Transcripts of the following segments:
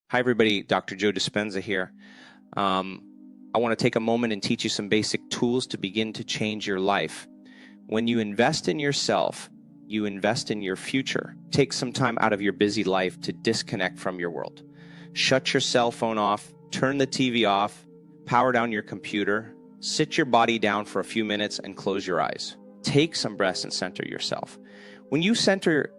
Hi, everybody. Dr. Joe Dispenza here. I want to take a moment and teach you some basic tools to begin to change your life. When you invest in yourself, you invest in your future. Take some time out of your busy life to disconnect from your world. Shut your cell phone off, turn the TV off, power down your computer, sit your body down for a few minutes and close your eyes. Take some breaths and center yourself. When you center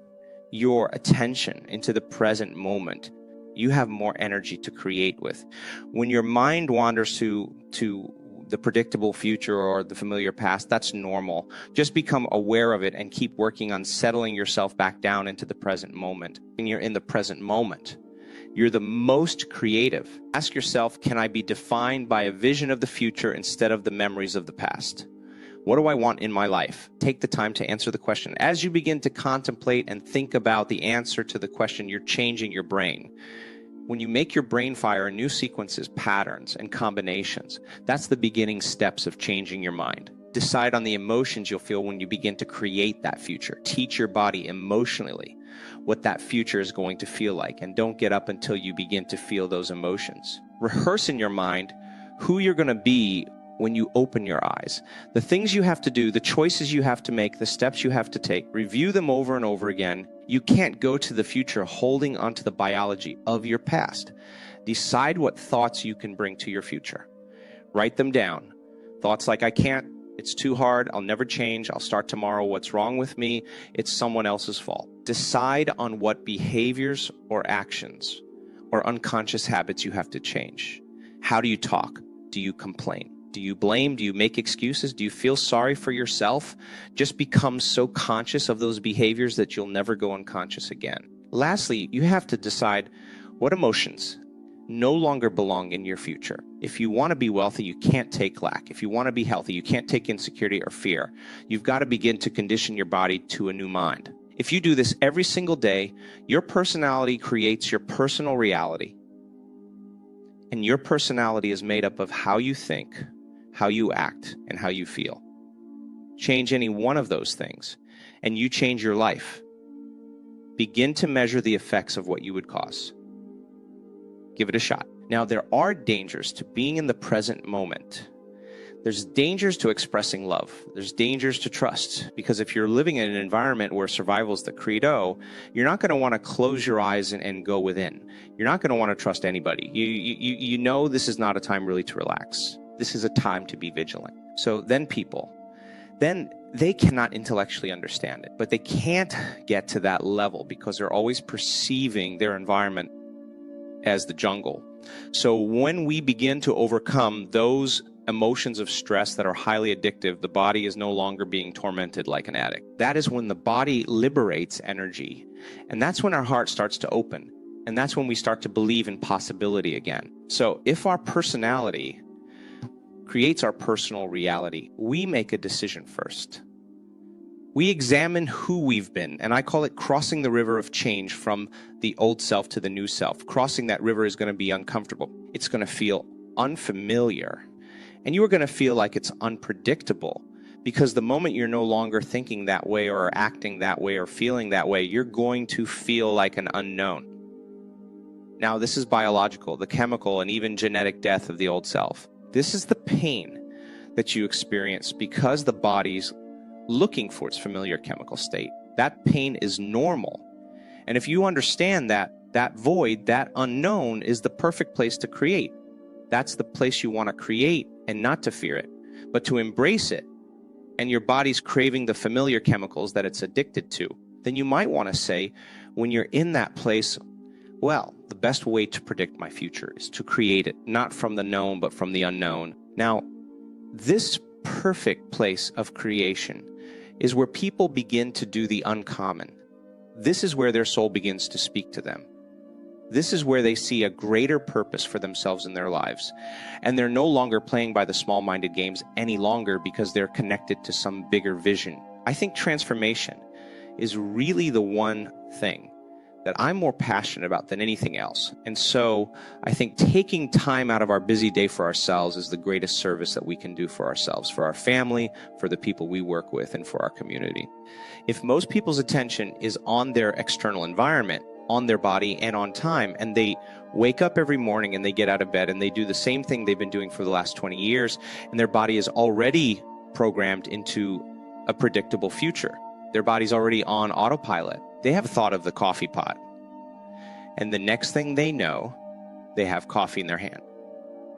your attention into the present moment, you have more energy to create with. When your mind wanders to the predictable future or the familiar past, that's normal. Just become aware of it and keep working on settling yourself back down into the present moment. When you're in the present moment, you're the most creative. Ask yourself, can I be defined by a vision of the future instead of the memories of the past? What do I want in my life? Take the time to answer the question. As you begin to contemplate and think about the answer to the question, you're changing your brain. When you make your brain fire new sequences, patterns, and combinations, that's the beginning steps of changing your mind. Decide on the emotions you'll feel when you begin to create that future. Teach your body emotionally what that future is going to feel like, and don't get up until you begin to feel those emotions. Rehearse in your mind who you're going to be when you open your eyes. The things you have to do, the choices you have to make, the steps you have to take, review them over and over again. You can't go to the future holding onto the biology of your past. Decide what thoughts you can bring to your future. Write them down. Thoughts like, I can't, it's too hard, I'll never change, I'll start tomorrow, what's wrong with me, it's someone else's fault. Decide on what behaviors or actions or unconscious habits you have to change. How do you talk? Do you complain? Do you blame? Do you make excuses? Do you feel sorry for yourself? Just become so conscious of those behaviors that you'll never go unconscious again. Lastly, you have to decide what emotions no longer belong in your future. If you want to be wealthy, you can't take lack. If you want to be healthy, you can't take insecurity or fear. You've got to begin to condition your body to a new mind. If you do this every single day, your personality creates your personal reality. And your personality is made up of how you think, how you act, and how you feel. Change any one of those things, and you change your life. Begin to measure the effects of what you would cause. Give it a shot. Now, there are dangers to being in the present moment. There's dangers to expressing love. There's dangers to trust, because if you're living in an environment where survival is the credo, you're not going to want to close your eyes and go within. You're not going to want to trust anybody. You know this is not a time really to relax. This is a time to be vigilant. So then they cannot intellectually understand it, but they can't get to that level because they're always perceiving their environment as the jungle. So when we begin to overcome those emotions of stress that are highly addictive, the body is no longer being tormented like an addict. That is when the body liberates energy. And that's when our heart starts to open. And that's when we start to believe in possibility again. So if our personality creates our personal reality, we make a decision first. We examine who we've been, and I call it crossing the river of change from the old self to the new self. Crossing that river is going to be uncomfortable. It's going to feel unfamiliar, and you are going to feel like it's unpredictable, because the moment you're no longer thinking that way or acting that way or feeling that way, you're going to feel like an unknown. Now, this is biological, the chemical and even genetic death of the old self. This is the pain that you experience because the body's looking for its familiar chemical state. That pain is normal. And if you understand that, that void, that unknown is the perfect place to create. That's the place you want to create, and not to fear it, but to embrace it. And your body's craving the familiar chemicals that it's addicted to. Then you might want to say, when you're in that place, well, the best way to predict my future is to create it, not from the known, but from the unknown. Now, this perfect place of creation is where people begin to do the uncommon. This is where their soul begins to speak to them. This is where they see a greater purpose for themselves in their lives. And they're no longer playing by the small-minded games any longer because they're connected to some bigger vision. I think transformation is really the one thing that I'm more passionate about than anything else. And so I think taking time out of our busy day for ourselves is the greatest service that we can do for ourselves, for our family, for the people we work with, and for our community. If most people's attention is on their external environment, on their body and on time, and they wake up every morning and they get out of bed and they do the same thing they've been doing for the last 20 years, and their body is already programmed into a predictable future. Their body's already on autopilot. They have thought of the coffee pot, and the next thing they know, they have coffee in their hand.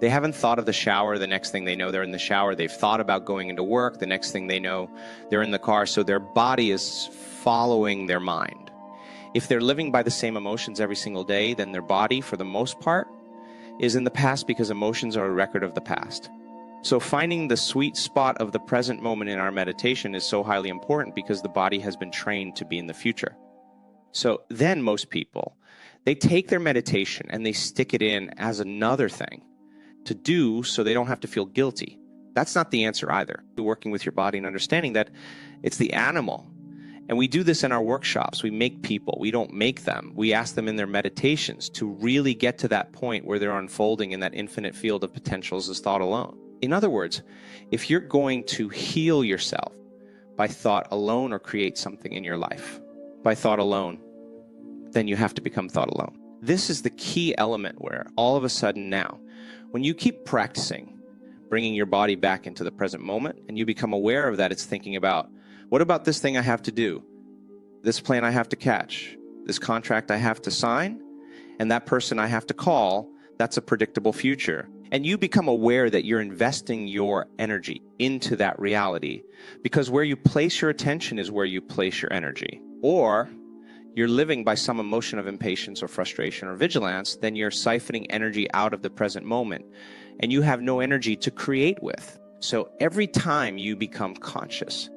They haven't thought of the shower. The next thing they know, they're in the shower. They've thought about going into work. The next thing they know, they're in the car. So their body is following their mind. If they're living by the same emotions every single day, then their body, for the most part, is in the past, because emotions are a record of the past. So finding the sweet spot of the present moment in our meditation is so highly important, because the body has been trained to be in the future. So then most people, they take their meditation and they stick it in as another thing to do so they don't have to feel guilty. That's not the answer either. You're working with your body and understanding that it's the animal. And we do this in our workshops. We make people. We don't make them. We ask them in their meditations to really get to that point where they're unfolding in that infinite field of potentials as thought alone. In other words, if you're going to heal yourself by thought alone or create something in your life by thought alone, then you have to become thought alone. This is the key element where all of a sudden now, when you keep practicing bringing your body back into the present moment and you become aware of that, it's thinking about, what about this thing I have to do? This plane I have to catch? This contract I have to sign? And that person I have to call? That's a predictable future. And you become aware that you're investing your energy into that reality, because where you place your attention is where you place your energy. Or you're living by some emotion of impatience or frustration or vigilance, then you're siphoning energy out of the present moment and you have no energy to create with. So every time you become conscious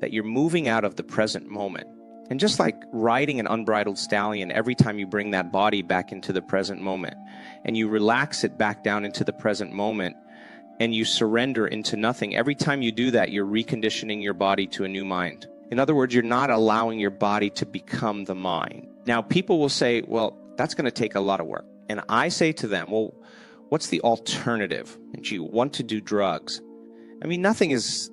that you're moving out of the present moment, and just like riding an unbridled stallion, every time you bring that body back into the present moment and you relax it back down into the present moment and you surrender into nothing, every time you do that, you're reconditioning your body to a new mind. In other words, you're not allowing your body to become the mind. Now, people will say, well, that's going to take a lot of work. And I say to them, well, what's the alternative? And you want to do drugs. I mean, nothing is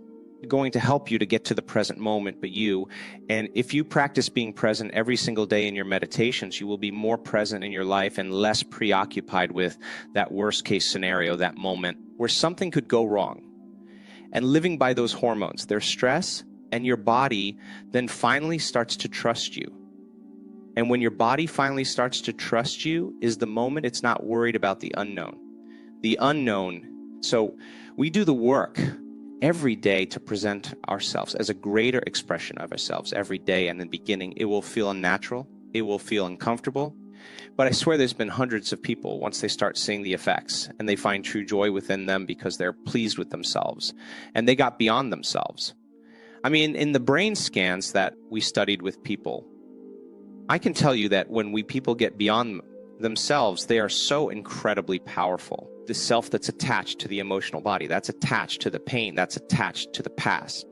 going to help you to get to the present moment but you. And if you practice being present every single day in your meditations, you will be more present in your life and less preoccupied with that worst case scenario, that moment where something could go wrong. And living by those hormones, their stress, and your body then finally starts to trust you. And when your body finally starts to trust you is the moment it's not worried about the unknown. The unknown. So we do the work every day to present ourselves as a greater expression of ourselves every day. And in the beginning, it will feel unnatural. It will feel uncomfortable. But I swear there's been hundreds of people, once they start seeing the effects and they find true joy within them because they're pleased with themselves and they got beyond themselves. I mean, in the brain scans that we studied with people, I can tell you that when people get beyond themselves, they are so incredibly powerful. The self that's attached to the emotional body, that's attached to the pain, that's attached to the past.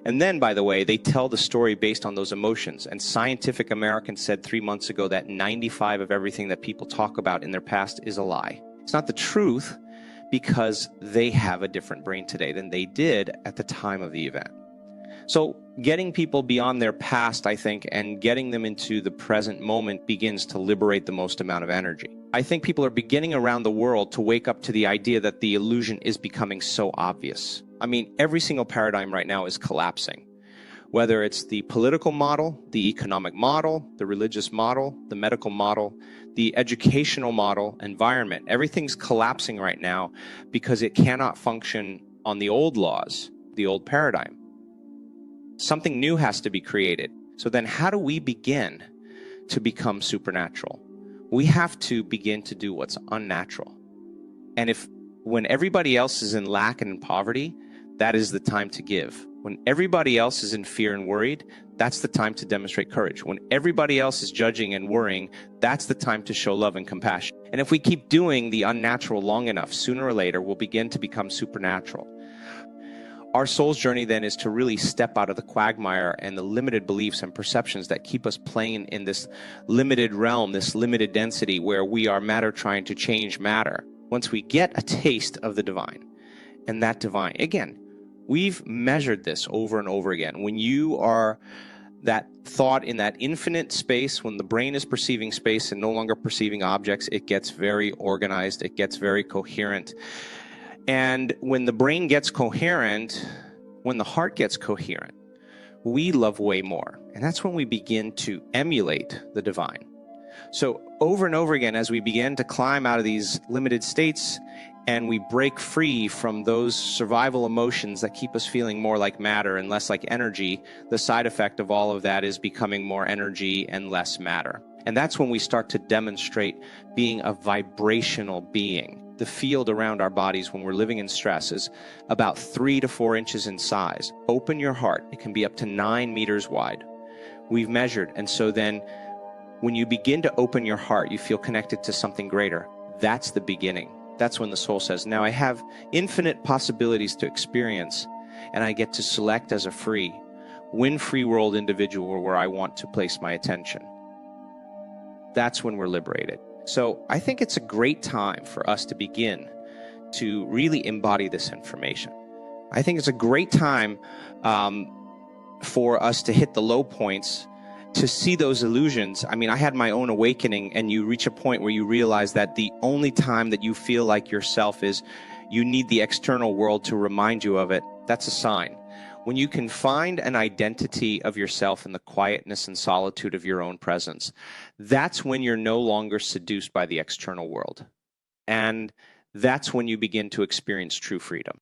And then, by the way, they tell the story based on those emotions. And Scientific American said 3 months ago that 95% of everything that people talk about in their past is a lie. It's not the truth, because they have a different brain today than they did at the time of the event. So getting people beyond their past, I think, and getting them into the present moment begins to liberate the most amount of energy. I think people are beginning around the world to wake up to the idea that the illusion is becoming so obvious. I mean, every single paradigm right now is collapsing. Whether it's the political model, the economic model, the religious model, the medical model, the educational model, environment, everything's collapsing right now because it cannot function on the old laws, the old paradigm. Something new has to be created. So then how do we begin to become supernatural? We have to begin to do what's unnatural. And when everybody else is in lack and in poverty, that is the time to give. When everybody else is in fear and worried, that's the time to demonstrate courage. When everybody else is judging and worrying, that's the time to show love and compassion. And if we keep doing the unnatural long enough, sooner or later, we'll begin to become supernatural. Our soul's journey then is to really step out of the quagmire and the limited beliefs and perceptions that keep us playing in this limited realm, this limited density where we are matter trying to change matter. Once we get a taste of the divine, and that divine, again, we've measured this over and over again. When you are that thought in that infinite space, when the brain is perceiving space and no longer perceiving objects, it gets very organized, it gets very coherent. And when the brain gets coherent, when the heart gets coherent, we love way more. And that's when we begin to emulate the divine. So over and over again, as we begin to climb out of these limited states and we break free from those survival emotions that keep us feeling more like matter and less like energy, the side effect of all of that is becoming more energy and less matter. And that's when we start to demonstrate being a vibrational being. The field around our bodies when we're living in stress is about 3 to 4 inches in size. Open your heart. It can be up to 9 meters wide. We've measured. And so then when you begin to open your heart, you feel connected to something greater. That's the beginning. That's when the soul says, now I have infinite possibilities to experience, and I get to select as a free world individual where I want to place my attention. That's when we're liberated. So I think it's a great time for us to begin to really embody this information. I think it's a great time for us to hit the low points, to see those illusions. I mean, I had my own awakening, and you reach a point where you realize that the only time that you feel like yourself is you need the external world to remind you of it. That's a sign. When you can find an identity of yourself in the quietness and solitude of your own presence, that's when you're no longer seduced by the external world. And that's when you begin to experience true freedom.